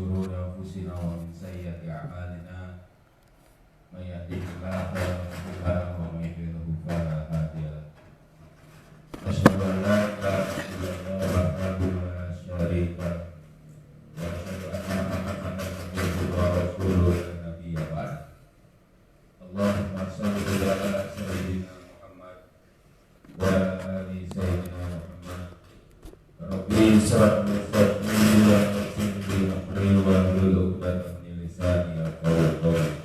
شرور أنفسنا ومن سيئات أعمالنا من يهده الله فلا مضل له ومن يضلل فلا هادي له أشهد أن لا إله إلا الله وحده لا شريك له وأشهد أن محمدا عبده ورسوله لا نبي بعده اللهم صل على سيدنا محمد وعلى آل سيدنا محمد ربي اشرح لي صدري ويسر لي أمري واحلل عقدة من لساني يفقهوا قولي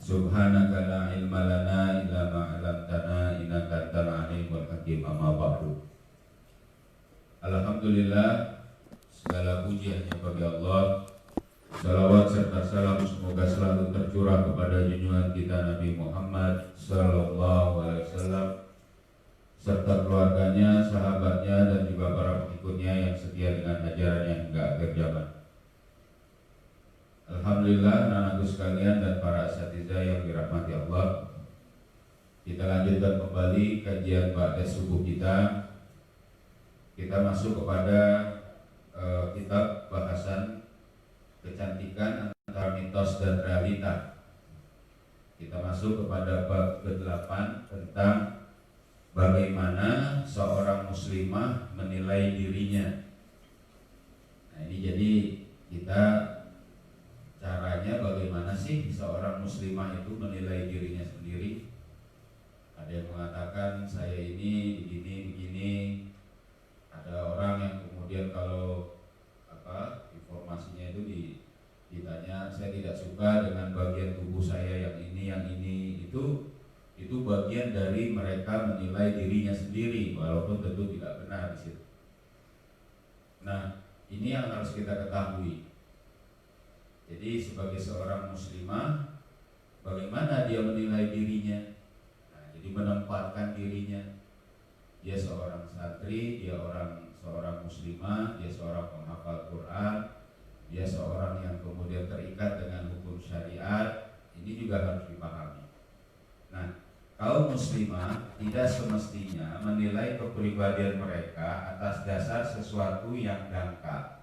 Subhanaka la ilma lana illa ma 'allamtana innaka antal alimul hakim. Amma ba'du. Alhamdulillah, segala puji hanya bagi Allah. Salawat serta salam semoga selalu tercurah kepada junjungan kita Nabi Muhammad sallallahu alaihi wasallam serta keluarganya, sahabatnya dan juga para pengikutnya yang setia dengan ajarannya hingga akhir zaman. Alhamdulillah, anak-anakku sekalian dan para asatidzah yang dirahmati Allah, kita lanjutkan kembali kajian ba'da subuh kita. Kita masuk kepada kitab bahasan kecantikan antara mitos dan realita. Kita masuk kepada bab ke-8 tentang bagaimana seorang muslimah menilai dirinya. Nah, ini jadi kita caranya bagaimana sih seorang muslimah itu menilai dirinya sendiri. Ada yang mengatakan saya ini begini. Ada orang yang kemudian kalau informasinya itu ditanya, saya tidak suka dengan bagian tubuh saya yang ini itu bagian dari mereka menilai dirinya sendiri, walaupun tentu tidak benar di situ. Nah, ini yang harus kita ketahui. Jadi sebagai seorang muslimah, bagaimana dia menilai dirinya? Nah, jadi menempatkan dirinya. Dia seorang santri, dia seorang muslimah, dia seorang penghafal Quran, dia seorang yang kemudian terikat dengan hukum syariat. Ini juga harus dipahami. Nah, kaum muslimah tidak semestinya menilai kepribadian mereka atas dasar sesuatu yang dangkal.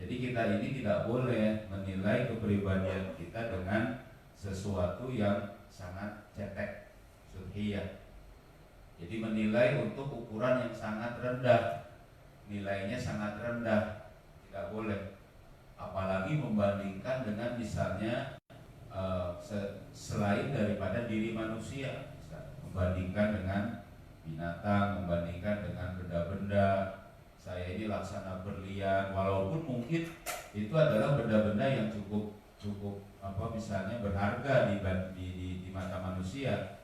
Jadi kita ini tidak boleh menilai kepribadian kita dengan sesuatu yang sangat cetek, sudhiyah. Jadi menilai untuk ukuran yang sangat rendah, nilainya sangat rendah, tidak boleh. Apalagi membandingkan dengan misalnya selain daripada diri manusia, membandingkan dengan binatang, membandingkan dengan benda-benda. Saya ini laksana berlian, walaupun mungkin itu adalah benda-benda yang cukup misalnya berharga di mata manusia.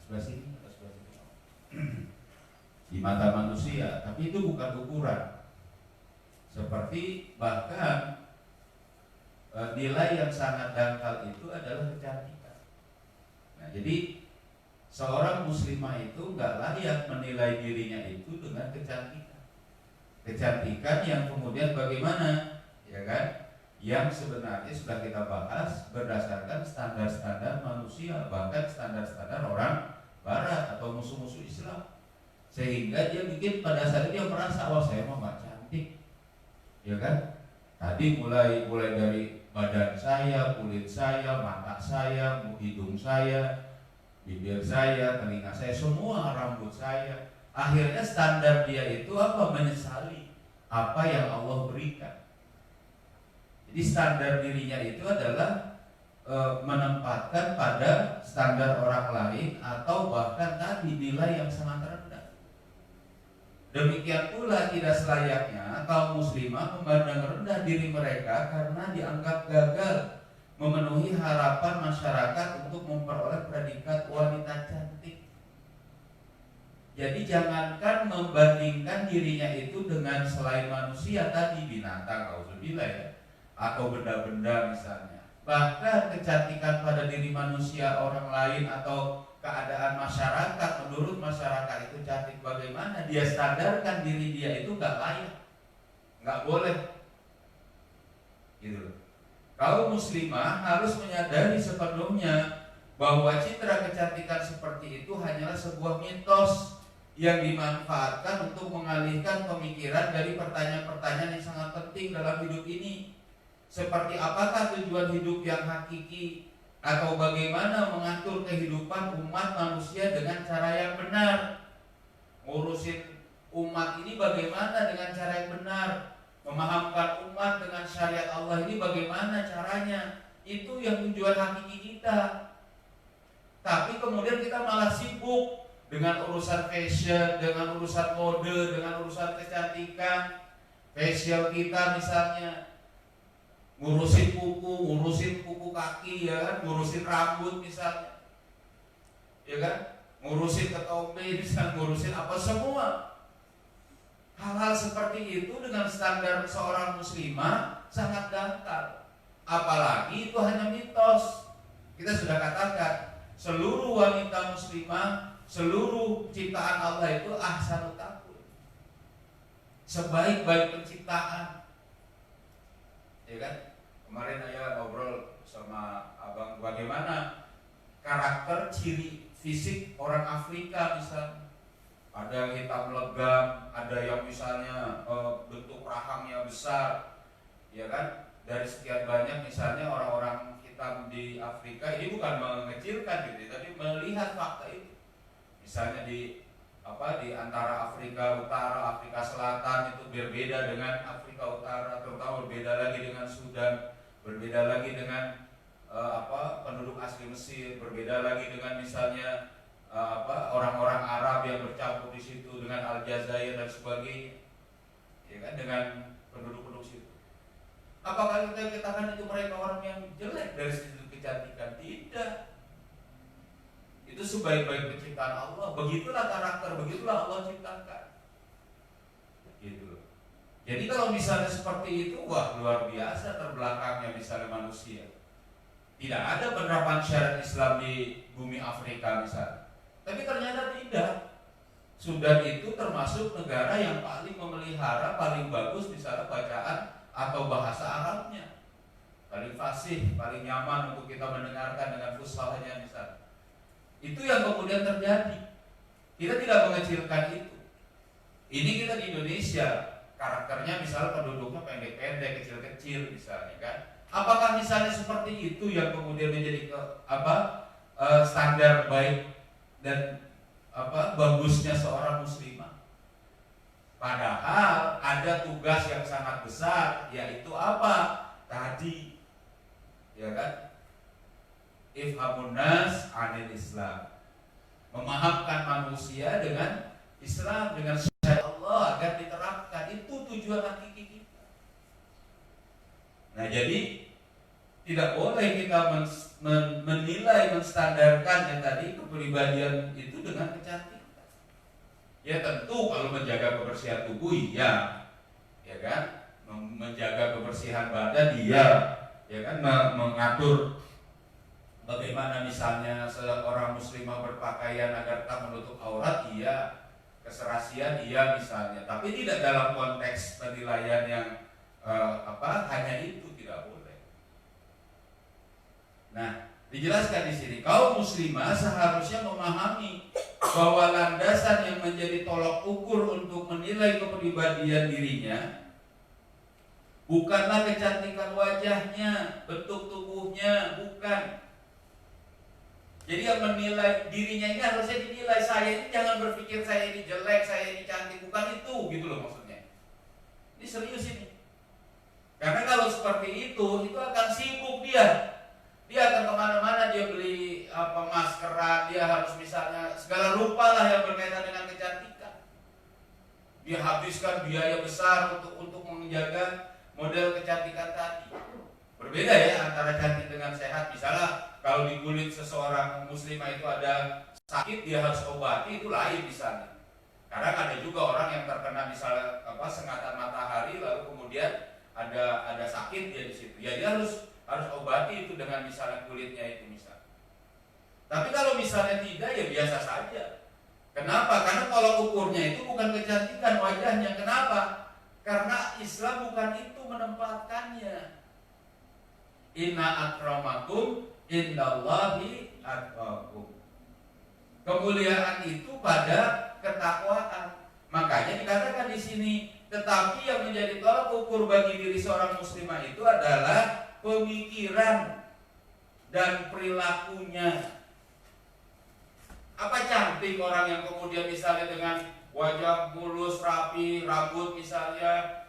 Sebelah sini atau sebelah sini? Di mata manusia, tapi itu bukan ukuran. Seperti bahkan nilai yang sangat dangkal itu adalah kecantikan. Nah, jadi seorang muslimah itu nggak layak menilai dirinya itu dengan kecantikan. Kecantikan yang kemudian bagaimana, ya kan? Yang sebenarnya sudah kita bahas berdasarkan standar-standar manusia, bahkan standar-standar orang Barat atau musuh-musuh Islam, sehingga dia bikin pada saat itu dia merasa, wah saya mah nggak cantik, ya kan? Tadi mulai dari badan saya, kulit saya, mata saya, hidung saya, bibir saya, telinga saya, semua rambut saya. Akhirnya standar dia itu apa? Menyesali apa yang Allah berikan. Jadi standar dirinya itu adalah menempatkan pada standar orang lain atau bahkan tadi nilai yang sangat rendah. Demikian pula tidak selayaknya kaum muslimah memandang rendah diri mereka karena dianggap gagal memenuhi harapan masyarakat untuk memperoleh predikat wanita cantik. Jadi jangankan membandingkan dirinya itu dengan selain manusia tadi, binatang, auzubillah ya, atau benda-benda misalnya. Bahkan kecantikan pada diri manusia, orang lain atau keadaan masyarakat, menurut masyarakat itu cantik bagaimana, dia standarkan diri dia itu gak layak, gak boleh. Gitu. Kaum muslimah harus menyadari sepenuhnya bahwa citra kecantikan seperti itu hanyalah sebuah mitos yang dimanfaatkan untuk mengalihkan pemikiran dari pertanyaan-pertanyaan yang sangat penting dalam hidup ini. Seperti apakah tujuan hidup yang hakiki, atau bagaimana mengatur kehidupan umat manusia dengan cara yang benar. Ngurusin umat ini bagaimana dengan cara yang benar, memahamkan umat dengan syariat Allah ini bagaimana caranya. Itu yang tujuan hakiki kita. Tapi kemudian kita malah sibuk dengan urusan fashion, dengan urusan mode, dengan urusan kecantikan, facial kita misalnya, ngurusin kuku kaki, ya kan, ngurusin rambut misalnya, ya kan, ngurusin ketombe misalnya, ngurusin apa semua. Hal-hal seperti itu dengan standar seorang muslimah sangat dangkal. Apalagi itu hanya mitos. Kita sudah katakan, seluruh wanita muslimah, seluruh ciptaan Allah itu ahsanut taqwim, sebaik-baik penciptaan. Ya kan? Kemarin saya ngobrol sama abang bagaimana karakter ciri fisik orang Afrika misalnya. Ada yang hitam legam, ada yang misalnya bentuk rahangnya besar, ya kan? Dari sekian banyak misalnya orang-orang hitam di Afrika, ini bukan mengecilkan gitu, tapi melihat fakta itu. Misalnya di antara Afrika Utara, Afrika Selatan itu berbeda dengan Afrika Utara, terutama berbeda lagi dengan Sudan, berbeda lagi dengan penduduk asli Mesir, berbeda lagi dengan misalnya orang-orang Arab yang bercampur di situ dengan Aljazair dan sebagainya, ya kan, dengan penduduk-penduduk situ. Apakah kita katakan itu mereka orang yang jelek dari segi kecantikan? Tidak. Itu sebaik-baik penciptaan Allah. Begitulah karakter, begitulah Allah ciptakan. Gitu. Jadi kalau misalnya seperti itu, wah luar biasa terbelakangnya misalnya manusia. Tidak ada penerapan syariat Islam di bumi Afrika misalnya. Tapi ternyata tidak. Sudan itu termasuk negara yang paling memelihara, paling bagus misalnya bacaan atau bahasa Arabnya, paling fasih, paling nyaman untuk kita mendengarkan dengan fushahnya misalnya. Itu yang kemudian terjadi. Kita tidak mengecilkan itu. Ini kita di Indonesia, karakternya misalnya penduduknya pendek-pendek, kecil-kecil misalnya kan. Apakah misalnya seperti itu yang kemudian menjadi standar baik dan bagusnya seorang muslimah? Padahal ada tugas yang sangat besar, yaitu apa? Tadi, ya kan? Ifhamun nas anil Islam, memahamkan manusia dengan Islam, dengan syariat Allah agar diterapkan. Itu tujuan hakiki kita. Nah, jadi tidak boleh kita menilai, menstandarkan yang tadi kepribadian itu dengan kecantikan. Ya tentu kalau menjaga kebersihan tubuh iya, ya kan, menjaga kebersihan badan iya, ya kan, mengatur bagaimana misalnya seorang muslimah berpakaian agar tak menutup aurat iya, keserasian iya misalnya, tapi tidak dalam konteks penilaian yang hanya itu, tidak boleh. Nah, dijelaskan di sini, kaum muslimah seharusnya memahami bahwa landasan yang menjadi tolok ukur untuk menilai kepribadian dirinya bukanlah kecantikan wajahnya, bentuk tubuhnya, bukan. Jadi yang menilai dirinya ini harusnya dinilai, saya ini jangan berpikir saya ini jelek, saya ini cantik, bukan itu, gitu loh maksudnya. Ini serius ini. Karena kalau seperti itu akan sibuk dia. Dia akan kemana-mana, dia beli maskeran, dia harus misalnya segala rupa lah yang berkaitan dengan kecantikan. Dia habiskan biaya besar untuk menjaga model kecantikan tadi. Berbeda ya antara cantik dengan sehat. Misalnya kalau di kulit seseorang muslimah itu ada sakit, dia harus obati, itu lain misalnya. Kadang ada juga orang yang terkena misalnya sengatan matahari, lalu kemudian ada sakit dia di situ. Ya dia harus obati itu dengan misalnya kulitnya itu misalnya. Tapi kalau misalnya tidak, ya biasa saja. Kenapa? Karena kalau ukurnya itu bukan kecantikan wajahnya. Kenapa? Karena Islam bukan itu menempatkannya. Inna akramakum indallahi atqakum. Kemuliaan itu pada ketakwaan. Makanya dikatakan di sini, tetapi yang menjadi tolak ukur bagi diri seorang muslimah itu adalah pemikiran dan perilakunya. Apa cantik orang yang kemudian misalnya dengan wajah mulus, rapi, rambut misalnya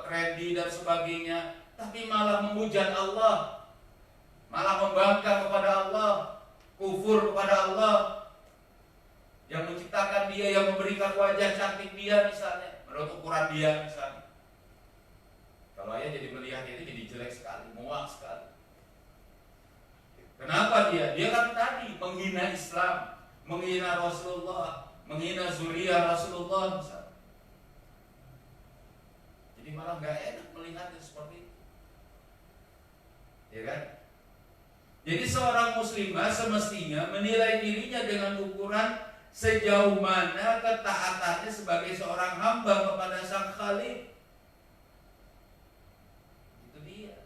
trendy dan sebagainya, tapi malah menghujat Allah, malah membangkang kepada Allah, kufur kepada Allah yang menciptakan dia, yang memberikan wajah cantik dia misalnya, menurut ukuran dia misalnya. Kalau ayah jadi melihat itu jadi jelek sekali, muak sekali. Kenapa dia? Dia kan tadi menghina Islam, menghina Rasulullah, menghina zuriyah Rasulullah misalnya. Jadi malah gak enak melihatnya seperti itu, ya kan? Jadi seorang muslimah semestinya menilai dirinya dengan ukuran sejauh mana ketaatannya sebagai seorang hamba kepada Sang Khalik. Itu dia.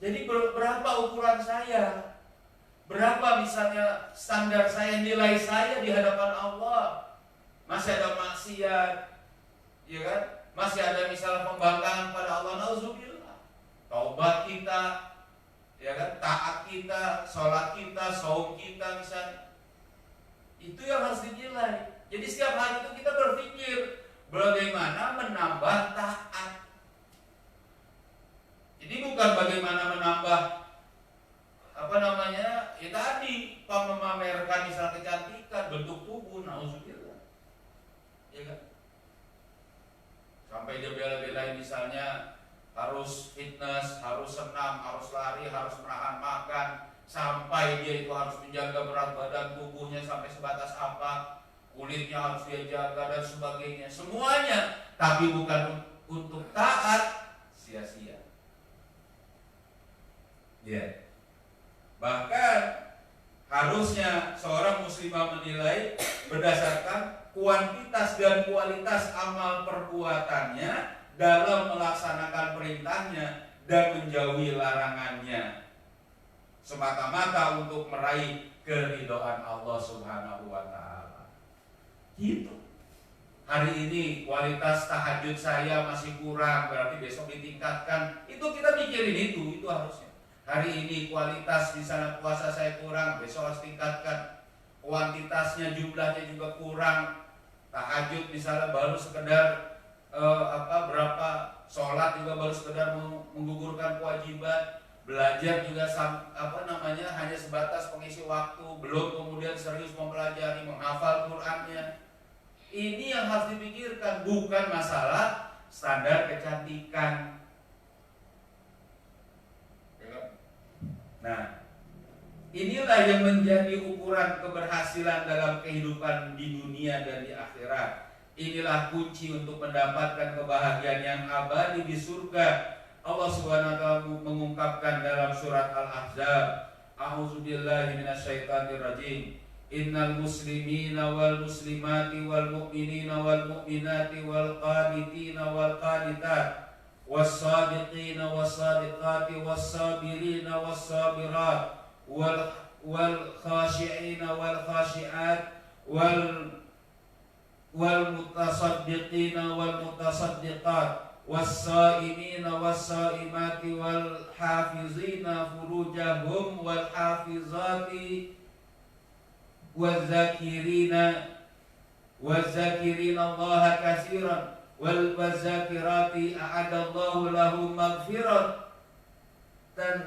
Jadi berapa ukuran saya? Berapa misalnya standar saya, nilai saya di hadapan Allah? Masih ada maksiat, ya kan? Masih ada misalnya pembangkangan pada Allah, nauzubillah. Taubat kita, ya kan? Taat kita, sholat kita, saum kita misalnya. Itu yang harus dinilai. Jadi setiap hari itu kita berpikir bagaimana menambah taat. Jadi bukan bagaimana menambah ya tadi memamerkan misal kecantikan, bentuk tubuh, nauzubillah, ya kan? Sampai dia bela-belain misalnya harus fitness, harus senam, harus lari, harus menahan makan, sampai dia itu harus menjaga berat badan tubuhnya sampai sebatas apa, kulitnya harus dia jaga dan sebagainya, semuanya, tapi bukan untuk taat, sia-sia. Ya. Bahkan harusnya seorang muslimah menilai berdasarkan kuantitas dan kualitas amal perbuatannya dalam melaksanakan perintahnya dan menjauhi larangannya, semata-mata untuk meraih keridhaan Allah Subhanahu wa taala. Gitu. Hari ini kualitas tahajud saya masih kurang, berarti besok ditingkatkan. Itu kita mikirin itu harusnya. Hari ini kualitas misalnya puasa saya kurang, besok harus tingkatkan. Kuantitasnya, jumlahnya juga kurang. Tahajud misalnya baru sekedar berapa, sholat juga baru sekedar menggugurkan kewajiban. Belajar juga hanya sebatas pengisi waktu, belum kemudian serius mempelajari, menghafal Qur'annya. Ini yang harus dipikirkan, bukan masalah standar kecantikan. Nah, inilah yang menjadi ukuran keberhasilan dalam kehidupan di dunia dan di akhirat. Inilah kunci untuk mendapatkan kebahagiaan yang abadi di surga. Allah Subhanahu wa taala mengungkapkan dalam surat Al-Ahzab, A'udzubillahi minasyaitonir rajim. Innal muslimina wal muslimati wal mu'minina wal mu'minati wal qanitina wal qanitat was-sadiqina was-sadiqati was-sabirina was-sabirat wal khashi'ina wal khashi'at wal mutasaddiqina wal mutasaddiqat was-saimina was-saimati wal hafizina furujahum wal hafizati waz-zakirina Allaha katsiran wal zakirati a'adallahu lahum maghfiratan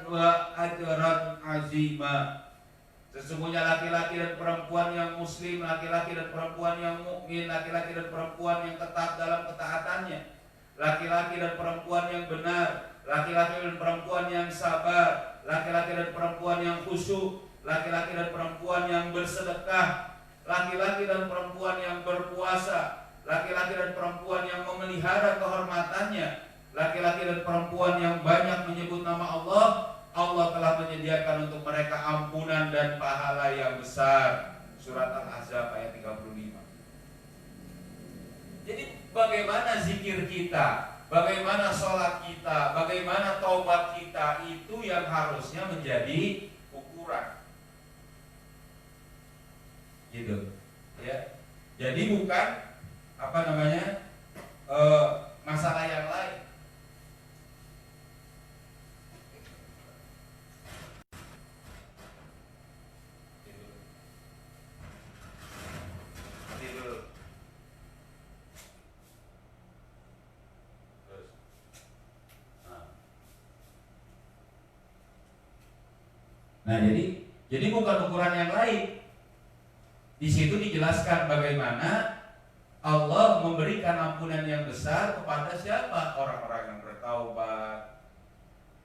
wa ajran azima. Sesungguhnya laki-laki dan perempuan yang muslim, laki-laki dan perempuan yang mukmin, laki-laki dan perempuan yang tetap dalam ketaatannya, laki-laki dan perempuan yang benar, laki-laki dan perempuan yang sabar, laki-laki dan perempuan yang khusyuk, laki-laki dan perempuan yang bersedekah, laki-laki dan perempuan yang berpuasa, laki-laki dan perempuan yang memelihara kehormatannya, laki-laki dan perempuan yang banyak menyebut nama Allah, Allah telah menyediakan untuk mereka ampunan dan pahala yang besar. Surat Al-Ahzab ayat 35. Jadi bagaimana zikir kita, bagaimana sholat kita, bagaimana taubat kita, itu yang harusnya menjadi ukuran. Gitu, ya. Jadi bukan apa namanya masalah yang lain. Nah, jadi bukan ukuran yang lain. Di situ dijelaskan bagaimana Allah memberikan ampunan yang besar kepada siapa? Orang-orang yang bertaubat,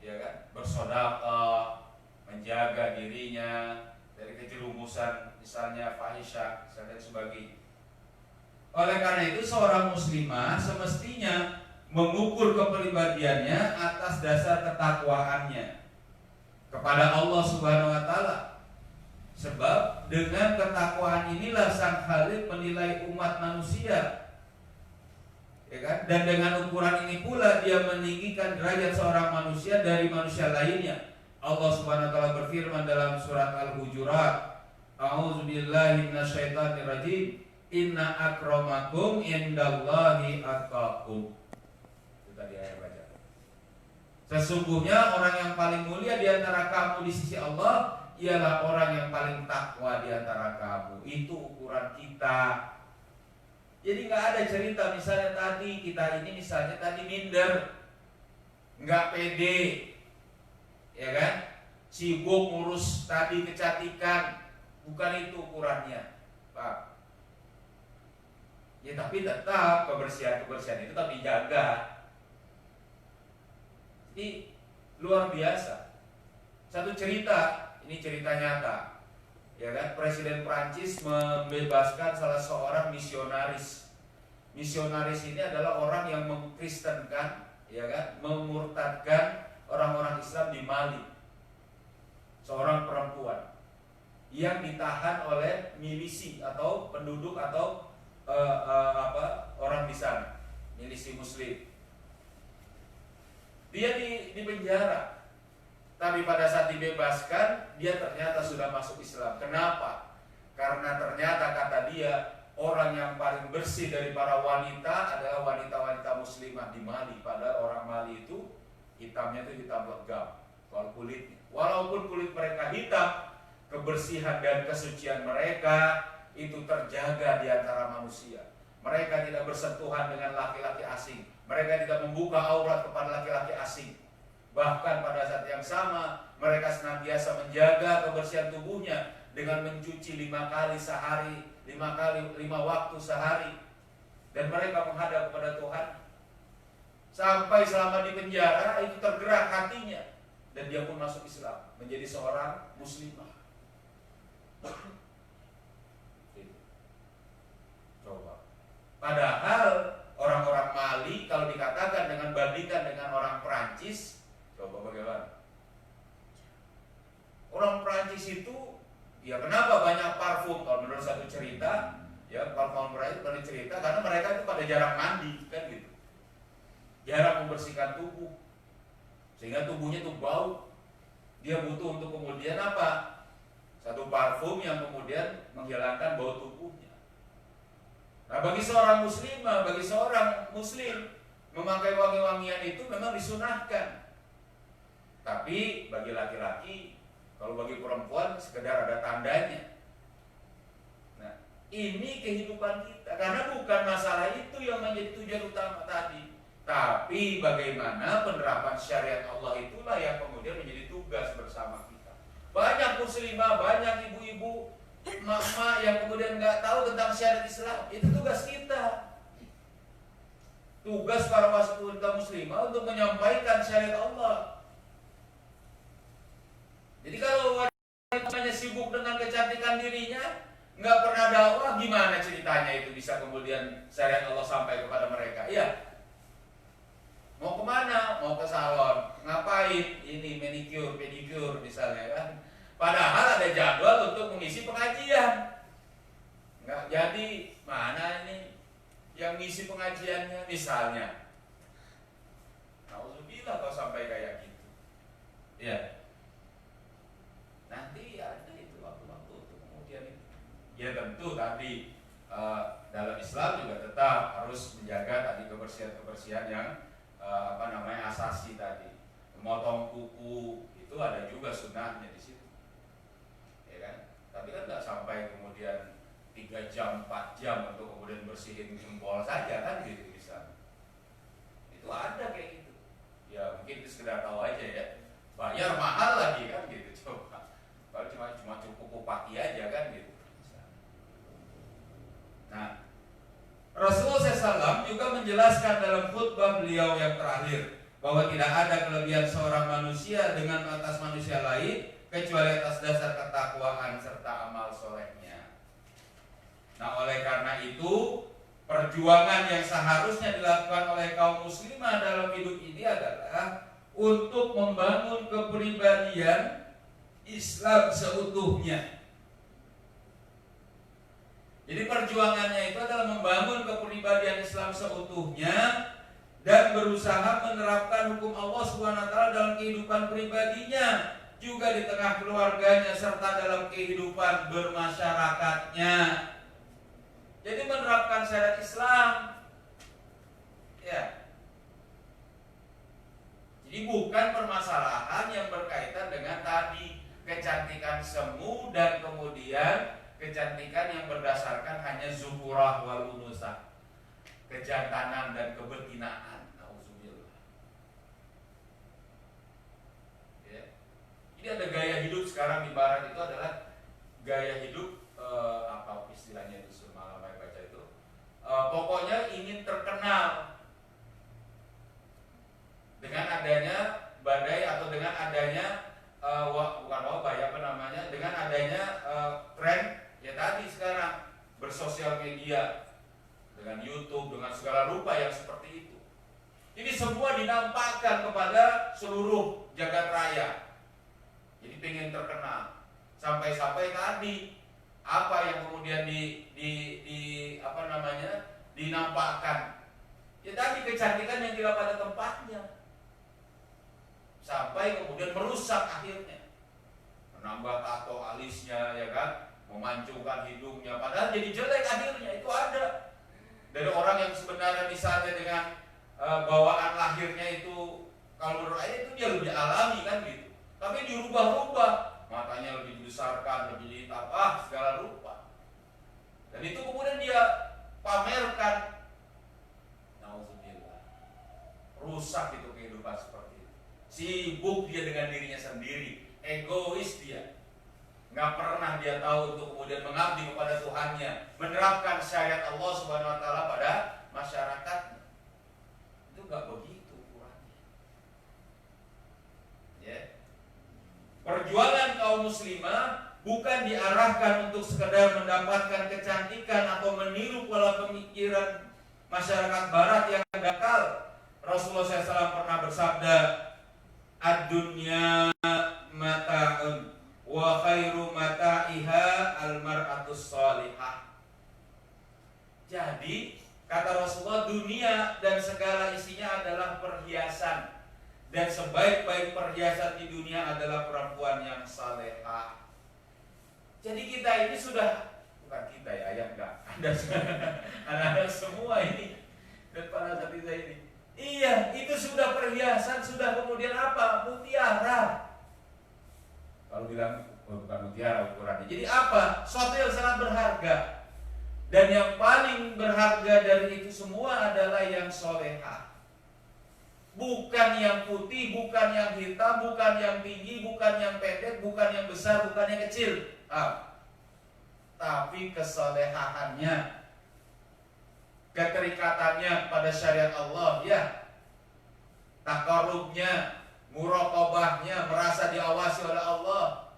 ya kan? Bersedekah, menjaga dirinya dari kejerumusan misalnya fahisyah dan sebagainya. Oleh karena itu seorang muslimah semestinya mengukur kepribadiannya atas dasar ketakwaannya kepada Allah Subhanahu wa taala. Sebab dengan ketakwaan inilah Sang Khalik menilai umat manusia, ya kan? Dan dengan ukuran ini pula dia meninggikan derajat seorang manusia dari manusia lainnya. Allah Subhanahu wa taala berfirman dalam surat Al-Hujurat, A'udzubillahi minasyaitonirrajim, inna akramakum indallahi atqakum. Itu tadi ayat baca. Sesungguhnya orang yang paling mulia di antara kamu di sisi Allah ialah orang yang paling takwa di antara kamu. Itu ukuran kita. Jadi nggak ada cerita misalnya tadi kita ini misalnya tadi minder, nggak pede, ya kan? Sibuk ngurus tadi kecantikan, bukan itu ukurannya, Pak. Ya tapi tetap kebersihan itu tetap dijaga. Jadi luar biasa. Satu cerita, ini cerita nyata, ya kan? Presiden Prancis membebaskan salah seorang misionaris. Misionaris ini adalah orang yang mengkristenkan, ya kan? Memurtadkan orang-orang Islam di Mali. Seorang perempuan yang ditahan oleh milisi atau penduduk atau orang di sana, milisi Muslim. Dia di penjara. Tapi pada saat dibebaskan, dia ternyata sudah masuk Islam. Kenapa? Karena ternyata kata dia, orang yang paling bersih dari para wanita adalah wanita-wanita muslimah di Mali. Padahal orang Mali itu hitamnya itu hitam legam, soal kulitnya. Walaupun kulit mereka hitam, kebersihan dan kesucian mereka itu terjaga di antara manusia. Mereka tidak bersentuhan dengan laki-laki asing. Mereka tidak membuka aurat kepada laki-laki asing. Bahkan pada saat yang sama mereka senantiasa menjaga kebersihan tubuhnya dengan mencuci 5 kali sehari, 5 waktu sehari, dan mereka menghadap kepada Tuhan. Sampai selama di penjara itu tergerak hatinya dan dia pun masuk Islam, menjadi seorang muslimah. Coba. Padahal orang-orang Mali kalau dikatakan dengan bandingkan dengan orang Prancis, coba bagaimana? Orang Prancis itu, ya kenapa banyak parfum? Kalau menurut satu cerita, ya parfum Prancis dari cerita karena mereka itu pada jarang mandi, kan gitu, jarang membersihkan tubuh, sehingga tubuhnya tuh bau. Dia butuh untuk kemudian apa? Satu parfum yang kemudian menghilangkan bau tubuhnya. Nah, bagi seorang muslimah, bagi seorang muslim, memakai wangi-wangian itu memang disunahkan. Tapi bagi laki-laki, kalau bagi perempuan sekedar ada tandanya. Nah, ini kehidupan kita. Karena bukan masalah itu yang menjadi tujuan utama tadi, tapi bagaimana penerapan syariat Allah itulah yang kemudian menjadi tugas bersama kita. Banyak muslimah, banyak ibu-ibu, mama yang kemudian nggak tahu tentang syariat Islam. Itu tugas kita. Tugas para wanita muslimah untuk menyampaikan syariat Allah. Jadi kalau wanitanya sibuk dengan kecantikan dirinya, nggak pernah dakwah, gimana ceritanya itu bisa kemudian syariat Allah sampai kepada mereka? Iya. Mau kemana? Mau ke salon. Ngapain? Ini manicure, pedicure misalnya kan. Padahal ada jadwal untuk mengisi pengajian. Nggak jadi, mana ini yang ngisi pengajiannya misalnya. Nauzubillah kalau sampai kayak gitu. Iya. Nanti ada itu waktu-waktu untuk kemudian itu. Ya tentu tadi konfirmasi tadi, memotong kuku itu ada juga sunnahnya di situ, ya kan? Tapi kan nggak sampai kemudian 3 jam 4 jam untuk kemudian bersihin jempol saja kan gitu bisa. Itu ada kayak gitu. Ya mungkin itu sekedar tahu aja ya. Bayar mahal lagi kan gitu coba. Kalau cuma cukup kupati aja kan gitu. Nah, Rasulullah SAW juga menjelaskan dalam khutbah beliau yang terakhir bahwa tidak ada kelebihan seorang manusia dengan atas manusia lain kecuali atas dasar ketakwaan serta amal solehnya. Nah, oleh karena itu perjuangan yang seharusnya dilakukan oleh kaum muslimah dalam hidup ini adalah untuk membangun kepribadian Islam seutuhnya. Jadi perjuangannya itu adalah membangun kepribadian Islam seutuhnya dan berusaha menerapkan hukum Allah SWT dalam kehidupan pribadinya, juga di tengah keluarganya serta dalam kehidupan bermasyarakatnya. Jadi menerapkan syariat Islam, ya. Jadi bukan permasalahan yang berkaitan dengan tadi kecantikan semu dan kemudian kecantikan yang berdasarkan hanya zuhurah wal unusah, kejantanan dan kebetinaan. Nauzubillah. Ya. Jadi ada gaya hidup sekarang di Barat itu adalah gaya hidup apa istilahnya itu semalam saya baca itu. Pokoknya ingin terkenal dengan adanya badai atau dengan adanya bukan wabah ya apa namanya, dengan adanya tren ya tadi sekarang bersosial media dengan YouTube dengan segala rupa yang seperti itu. Ini semua dinampakkan kepada seluruh jagat raya. Jadi pengen terkenal sampai-sampai tadi apa yang kemudian apa namanya dinampakkan ya tadi kecantikan yang tidak pada tempatnya, sampai kemudian merusak akhirnya, menambah tato alisnya ya kan, memancungkan hidungnya, padahal jadi jelek akhirnya. Itu ada dari orang yang sebenarnya misalnya dengan bawaan lahirnya itu kalau menurut saya itu dia lebih alami kan gitu, tapi dirubah-rubah, matanya lebih dibesarkan, lebih ditambah segala rupa, dan itu kemudian dia pamerkan. Nauzubillah. Rusak itu kehidupan seperti itu. Sibuk dia dengan dirinya sendiri, egois dia, nggak pernah dia tahu untuk kemudian mengabdi kepada Tuhannya, menerapkan syariat Allah Subhanahu Wa Taala pada masyarakatnya. Itu nggak begitu ukurannya. Ya. Perjuangan kaum muslimah bukan diarahkan untuk sekedar mendapatkan kecantikan atau meniru pola pemikiran masyarakat Barat yang dangkal. Rasulullah SAW pernah bersabda, ad-dunya mata'un wa khairu mata'iha al-mar'atus salihah. Jadi kata Rasulullah, dunia dan segala isinya adalah perhiasan, dan sebaik-baik perhiasan di dunia adalah perempuan yang salehah. Jadi kita ini sudah, bukan kita ya, ayah enggak, Anda anak-anak semua ini dan para satria ini. Iya, itu sudah perhiasan, sudah kemudian apa? Mutiara. Kalau bilang bukan mutiara ukurannya. Jadi apa? Suatu yang sangat berharga. Dan yang paling berharga dari itu semua adalah yang solehah. Bukan yang putih, bukan yang hitam, bukan yang tinggi, bukan yang pendek, bukan yang besar, bukan yang kecil. Tapi kesolehahannya, keterikatannya pada syariat Allah, ya, takarubnya, muraqabahnya, merasa diawasi oleh Allah.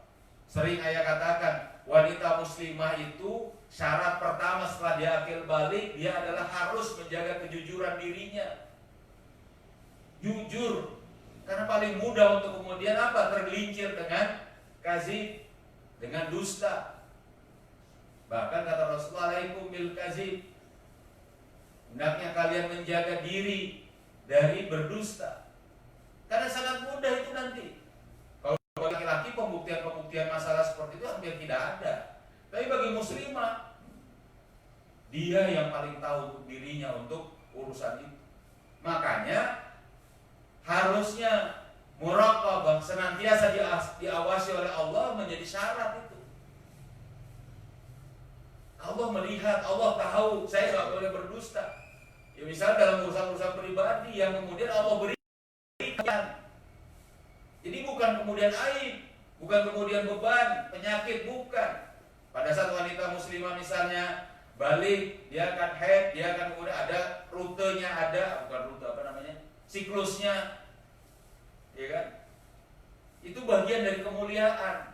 Sering ayah katakan, wanita muslimah itu syarat pertama setelah dia akil balik, dia adalah harus menjaga kejujuran dirinya. Jujur, karena paling mudah untuk kemudian apa? Tergelincir dengan kazib, dengan dusta. Bahkan kata Rasulullah, alaikum bil kazib, hendaknya kalian menjaga diri dari berdusta, karena sangat mudah itu nanti. Kalau laki-laki pembuktian masalah seperti itu hampir tidak ada. Tapi bagi muslimah, dia yang paling tahu dirinya untuk urusan itu. Makanya harusnya Muraqabah, senantiasa diawasi oleh Allah menjadi syarat itu. Allah melihat, Allah tahu, saya nggak boleh berdusta. Ya misalnya dalam urusan-urusan pribadi yang kemudian Allah berikan. Jadi bukan kemudian aib, bukan kemudian beban, penyakit, bukan. Pada saat wanita muslimah misalnya balik, dia akan haid, dia akan kemudian ada rutenya, ada bukan rute apa namanya, siklusnya, ya kan? Itu bagian dari kemuliaan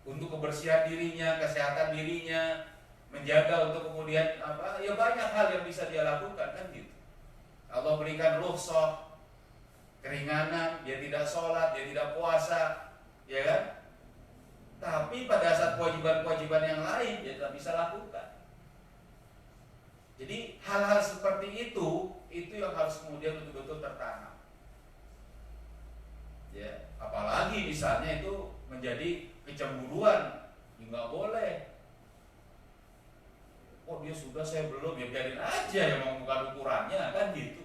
untuk kebersihan dirinya, kesehatan dirinya, menjaga untuk kemudian apa? Ya banyak hal yang bisa dia lakukan kan gitu. Allah berikan rukhsah, keringanan, dia tidak sholat, dia tidak puasa, ya kan? Tapi pada saat kewajiban-kewajiban yang lain dia tidak bisa lakukan. Jadi hal-hal seperti itu yang harus kemudian betul-betul tertanam. Ya, apalagi misalnya itu menjadi kecemburuan, ya nggak boleh. Oh dia sudah, saya belum, ya biarin aja yang mau bukan ukurannya kan gitu.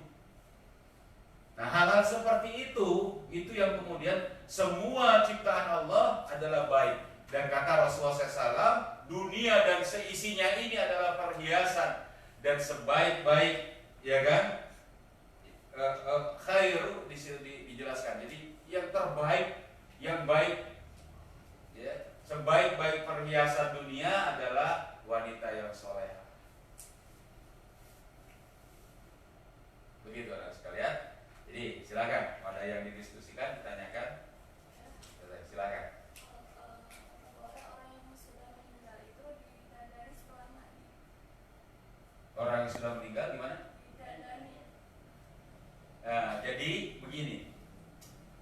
Nah hal-hal seperti itu yang kemudian semua ciptaan Allah adalah baik. Dan kata Rasulullah SAW, dunia dan seisinya ini adalah perhiasan. Dan sebaik-baik, ya kan, khairu dijelaskan. Jadi yang terbaik, yang baik, ya, sebaik-baik perhiasan dunia adalah wanita yang soleh. Begitu anak sekalian. Jadi silakan, ada yang didiskusikan, ditanyakan, silakan. Orang yang sudah meninggal gimana? Nah, jadi begini.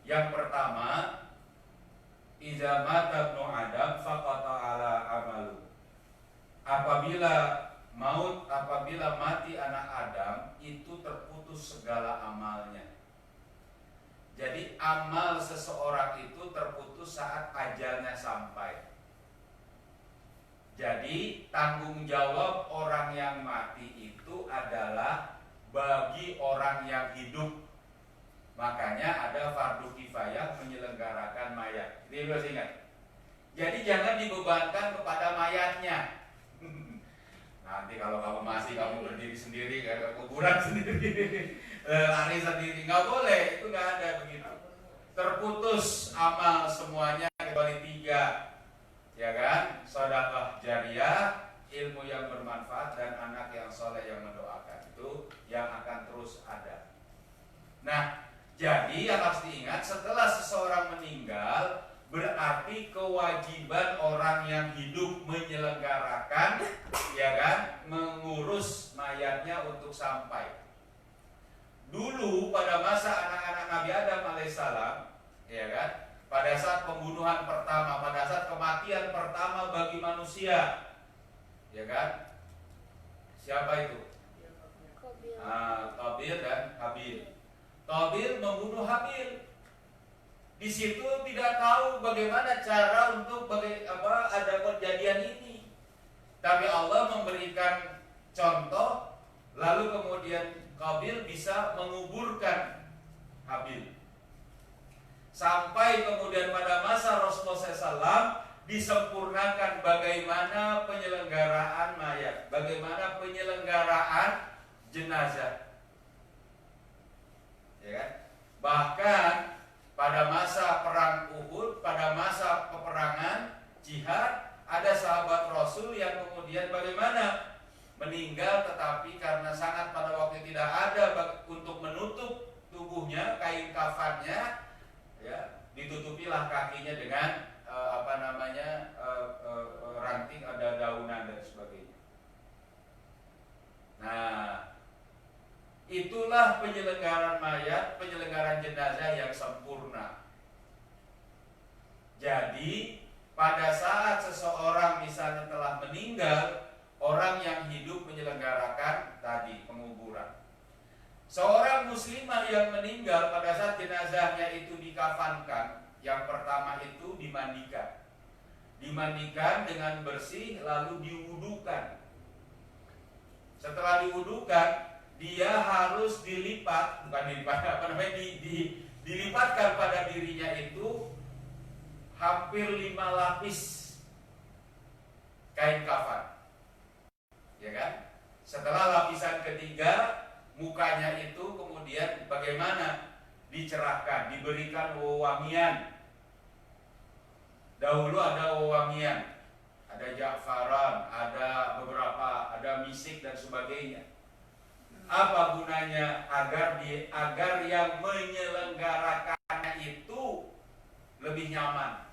Yang pertama, iza mata ibnu Adam faqata ala amalu. Apabila mati anak Adam, itu terputus segala amalnya. Jadi amal seseorang itu terputus saat ajalnya sampai. Jadi tanggung jawab orang yang mati itu adalah bagi orang yang hidup. Makanya ada fardu kifayah menyelenggarakan mayat. Ini harus ingat. Jadi jangan dibebankan kepada mayatnya. Nanti kalau kamu berdiri sendiri, kayak kuburan sendiri, lari sendiri, nggak boleh. Itu nggak ada begitu. Terputus amal semuanya kecuali 3. Ya kan, sedekah jariyah, ilmu yang bermanfaat, dan anak yang soleh yang mendoakan. Itu yang akan terus ada. Nah, jadi yang harus diingat, setelah seseorang meninggal, berarti kewajiban orang yang hidup menyelenggarakan, ya kan, mengurus mayatnya untuk sampai. Dulu pada masa anak-anak Nabi Adam alaihissalam, ya kan, pada saat pembunuhan pertama, pada saat kematian pertama bagi manusia, ya kan? Siapa itu? Qabil dan Habil. Qabil membunuh Habil. Di situ tidak tahu bagaimana cara untuk ada kejadian ini. Tapi Allah memberikan contoh, lalu kemudian Qabil bisa menguburkan Habil. Sampai kemudian pada masa Rasulullah SAW disempurnakan bagaimana penyelenggaraan mayat, bagaimana penyelenggaraan jenazah, ya kan? Bahkan pada masa perang Uhud, pada masa peperangan jihad, ada sahabat Rasul yang kemudian bagaimana meninggal, tetapi karena sangat pada waktu tidak ada untuk menutup tubuhnya, kain kafannya, ya, ditutupilah kakinya dengan ranting, ada daunan dan sebagainya. Nah, itulah penyelenggaraan mayat, penyelenggaraan jenazah yang sempurna. Jadi pada saat seseorang misalnya telah meninggal, orang yang hidup menyelenggarakan tadi penguburan. Seorang muslimah yang meninggal, pada saat jenazahnya itu dikafankan, yang pertama itu dimandikan. Dimandikan dengan bersih, lalu diwudukan. Setelah diwudukan, dia harus dilipat, bukan dilipat, dilipatkan pada dirinya itu hampir 5 lapis kain kafan, ya kan? Setelah lapisan ketiga, mukanya itu kemudian bagaimana? Dicerahkan, diberikan wewangian. Dahulu ada wewangian, ada ja'faran, ada beberapa, ada misik dan sebagainya. Apa gunanya? Agar yang menyelenggarakannya itu lebih nyaman.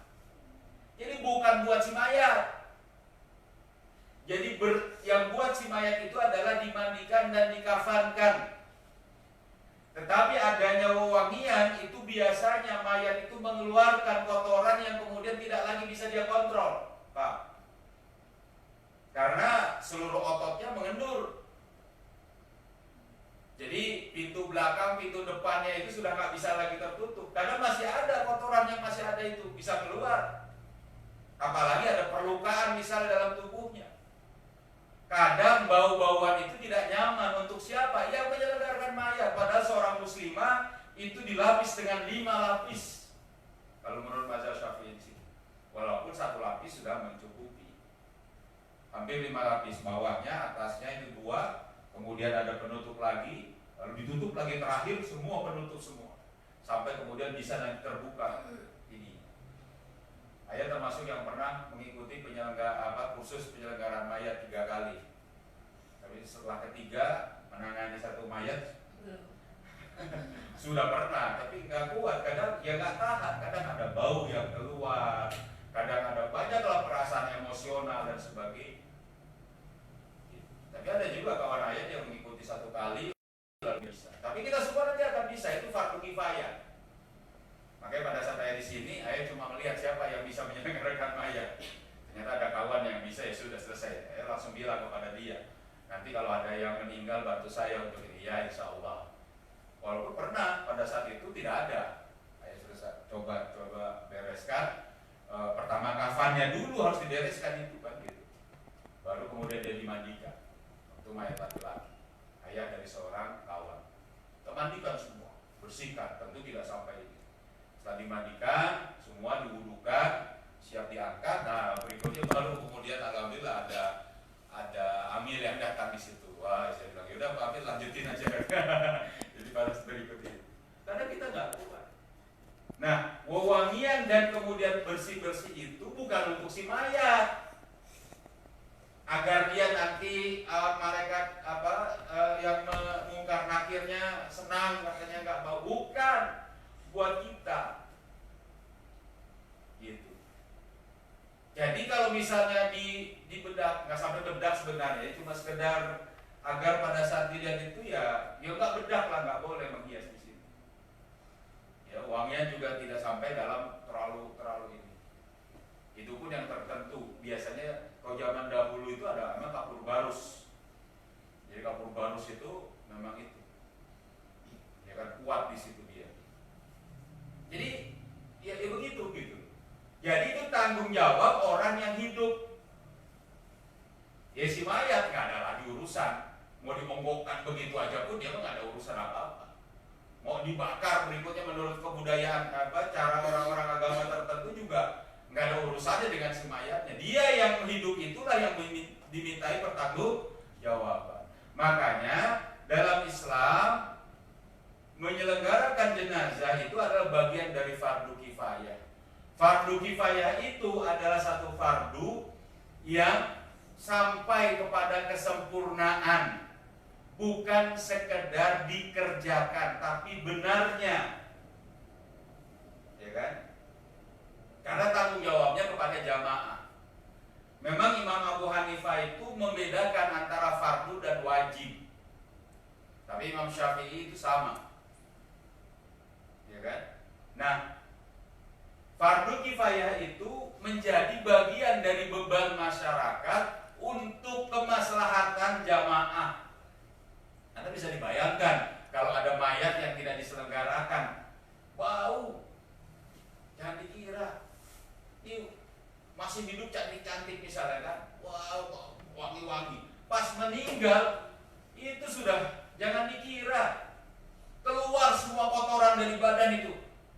Jadi bukan buat si mayat. Jadi yang buat si mayat itu adalah dimandikan dan dikafankan. Tetapi adanya wewangian itu biasanya mayat itu mengeluarkan kotoran yang kemudian tidak lagi bisa dia kontrol, Pak. Karena seluruh ototnya mengendur. Jadi pintu belakang, pintu depannya itu sudah nggak bisa lagi tertutup. Karena masih ada kotoran yang masih ada itu bisa keluar. Apalagi ada perlukaan misalnya dalam tubuhnya. Kadang bau-bauan itu tidak nyaman untuk siapa? Yang menyelenggarakan mayat. Padahal seorang muslimah itu dilapis dengan 5 lapis. Kalau menurut mazhab Syafi'i sih, walaupun 1 lapis sudah mencukupi. Hampir 5 lapis, bawahnya, atasnya itu 2, kemudian ada penutup lagi, lalu ditutup lagi terakhir, semua penutup semua. Sampai kemudian bisa nanti terbuka ini. Saya termasuk yang pernah mengikuti kursus penyelenggaraan mayat 3 kali. Tapi setelah ketiga menangani 1 mayat sudah pernah, tapi nggak kuat. Kadang ya nggak tahan. Kadang ada bau yang keluar, kadang ada banyaklah perasaan emosional dan sebagainya. Tapi ada juga kawan ayat yang mengikuti 1 kali lalu bisa. Tapi kita semua nanti akan bisa. Itu fardu kifayah. Makanya pada saat saya di sini, saya cuma melihat siapa yang bisa menyelenggarakan mayat. Ternyata ada kawan yang bisa, ya sudah selesai. Saya langsung bilang kepada dia, nanti kalau ada yang meninggal bantu saya untuk ini. Ya insya Allah. Walaupun pernah pada saat itu tidak ada. Saya sudah coba bereskan. Pertama kafannya dulu harus dibereskan itu kan gitu. Baru kemudian dia dimandikan. Itu mayat laki-laki. Ayah dari seorang kawan. Kita mandikan semua, bersihkan. Tentu tidak sampai ini. Setelah dimandikan, semua diwudukan, siap diangkat. Nah, berikutnya baru kemudian alhamdulillah ada amil yang datang di situ. Wah, saya bilang, yaudah Pak Amil lanjutin aja. Jadi pada berikutnya. Karena kita nggak kuat. Nah, wewangian dan kemudian bersih-bersih itu bukan untuk si mayat. Agar dia nanti malaikat yang mengungkar nakirnya senang, katanya nggak bau. Bukan. Buat kita gitu. Jadi kalau misalnya di bedak, nggak sampai bedak sebenarnya, cuma sekedar agar pada saat dilihat itu ya nggak bedak lah, nggak boleh menghias di sini. Ya uangnya juga tidak sampai dalam terlalu ini. Itu pun yang tertentu. Biasanya kalau zaman dahulu itu ada memang kapur barus. Jadi kapur barus itu memang itu, ya kan kuat di situ dia. Jadi ya begitu gitu. Jadi itu tanggung jawab orang yang hidup. Ya si mayat nggak ada lagi urusan. Mau dibongkokkan begitu aja pun dia nggak ada urusan apa-apa. Mau dibakar berikutnya menurut kebudayaan cara orang-orang agama tertentu juga nggak ada urusannya dengan si mayatnya. Dia yang hidup itulah yang dimintai pertanggungjawaban. Makanya dalam Islam menyelenggarakan jenazah itu adalah bagian dari fardu kifayah. Fardu kifayah itu adalah satu fardu yang sampai kepada kesempurnaan, bukan sekedar dikerjakan, tapi benarnya, ya kan? Karena tanggung jawabnya kepada jamaah. Memang Imam Abu Hanifah itu membedakan antara fardu dan wajib, tapi Imam Syafi'i itu sama. Ya kan? Nah, fardu kifayah itu menjadi bagian dari beban masyarakat untuk kemaslahatan jamaah. Anda bisa dibayangkan kalau ada mayat yang tidak diselenggarakan, bau, jangan dikira ini masih hidup cantik-cantik misalnya kan, wow, wangi-wangi. Pas meninggal itu sudah jangan dikira keluar semua kotoran dari badan itu,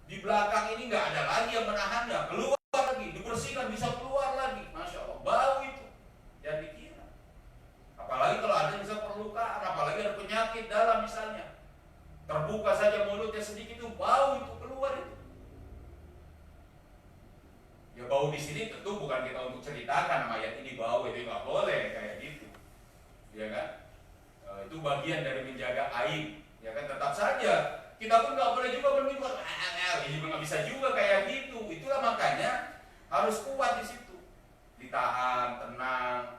Di belakang ini nggak ada lagi yang menahannya, keluar lagi, dibersihkan bisa keluar lagi, masya Allah, bau itu, jangan dikira. Apalagi kalau ada bisa perlukaan, apalagi ada penyakit dalam misalnya, terbuka saja mulutnya sedikit itu bau itu keluar itu. Ya bau di sini tentu bukan kita untuk ceritakan ayat ini bau itu nggak boleh kayak gitu, ya kan? Itu bagian dari menjaga aib, ya kan? Tetap saja kita pun nggak boleh juga begitu, ini juga nggak bisa juga kayak gitu. Itulah makanya harus kuat di situ, ditahan, tenang,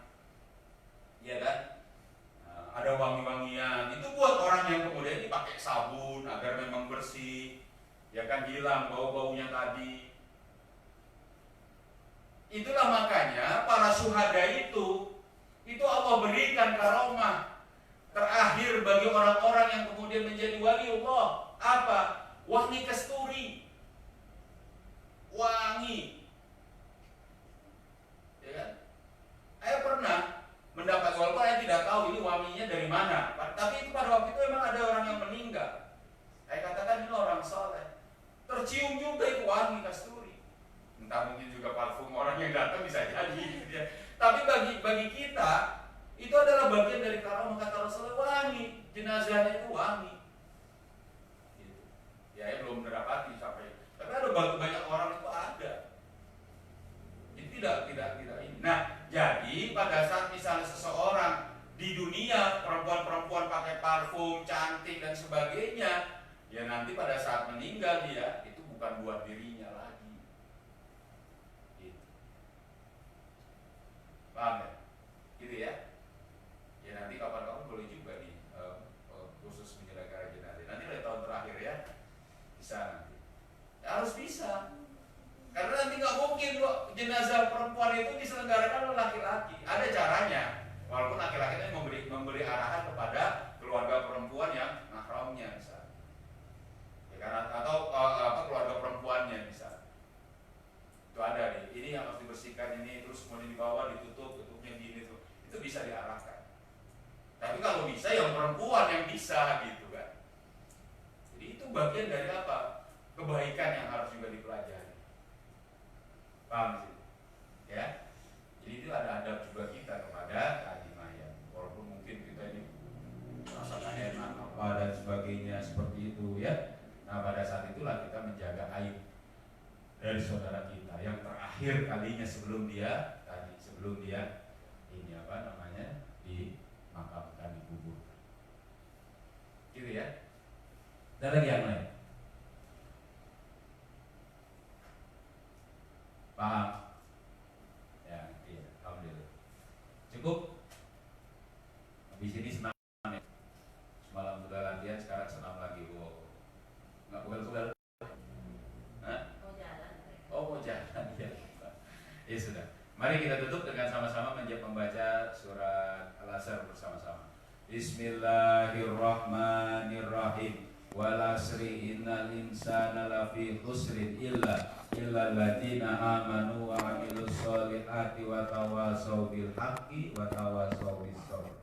ya kan? Ada wangi-wangian itu buat orang yang kemudian dipakai sabun agar memang bersih, ya kan, hilang bau-baunya tadi. Itulah makanya para syuhada itu Allah berikan karomah terakhir bagi orang-orang yang kemudian menjadi waliullah. Apa? Wangi kasturi, wangi, ya kan? Saya pernah mendapat, walaupun saya tidak tahu ini wanginya dari mana, tapi itu pada waktu itu memang ada orang yang meninggal. Saya katakan ini orang soleh, tercium juga itu wangi kasturi. Entah mungkin juga parfum orang yang datang bisa jadi gitu ya. Tapi bagi kita itu adalah bagian dari karomah. Kata Rasulullah, wangi, jenazahnya itu wangi gitu. Ya belum mendapati sampai, tapi ada banyak orang itu ada. Jadi tidak ini. Nah, jadi pada saat misalnya seseorang di dunia perempuan-perempuan pakai parfum, cantik dan sebagainya, ya nanti pada saat meninggal dia itu bukan buat dirinya lagi. Paham ya? Gitu ya? Ya nanti kapan-kapan boleh juga nih khusus menyelenggarakan jenazah. Nanti dari tahun terakhir ya, bisa nanti. Ya, harus bisa. Karena nanti nggak mungkin kok jenazah perempuan itu diselenggarakan oleh laki-laki. Ada caranya. Walaupun laki-laki itu memberi arahan kepada keluarga perempuan yang mahramnya misalnya. Ya, karena atau keluarga perempuannya misalnya. Itu ada nih, ini yang harus dibersihkan ini, terus kemudian dibawa, tutupnya gini tuh, itu bisa diarahkan. Tapi kalau bisa yang perempuan yang bisa gitu kan. Jadi itu bagian dari apa? Kebaikan yang harus juga dipelajari. Paham sih? Ya. Jadi itu ada adab juga kita kepada ahli mayat. Walaupun mungkin kita ini merasakan enak apa dan sebagainya seperti itu ya. Nah pada saat itulah kita menjaga aib dari saudara kita yang terakhir kalinya sebelum dia ini dimakamkan, dikubur. Gitu ya. Ada lagi yang lain? Paham? Ya, iya, alhamdulillah. Cukup. Habis ini senam ya. Semalam sudah latihan, sekarang senam lagi. Wow. Nggak kuel-kuel. Mau jalan ya. Ya sudah. Mari kita tutup dengan sama-sama membaca surat Al-Asr bersama-sama. Bismillahirrahmanirrahim. Wal asri innal insana lafi khusrin illa alladziina aamanu wa 'amilus sholihati wa tawashaw bil haqqi wa tawashaw bis sabr.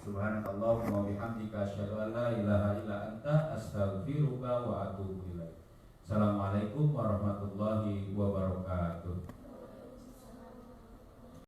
Subhanakallahumma wa bihamdika asyhadu an la ilaha illa anta astaghfiruka wa atubu ilaik. Assalamualaikum warahmatullahi wabarakatuh.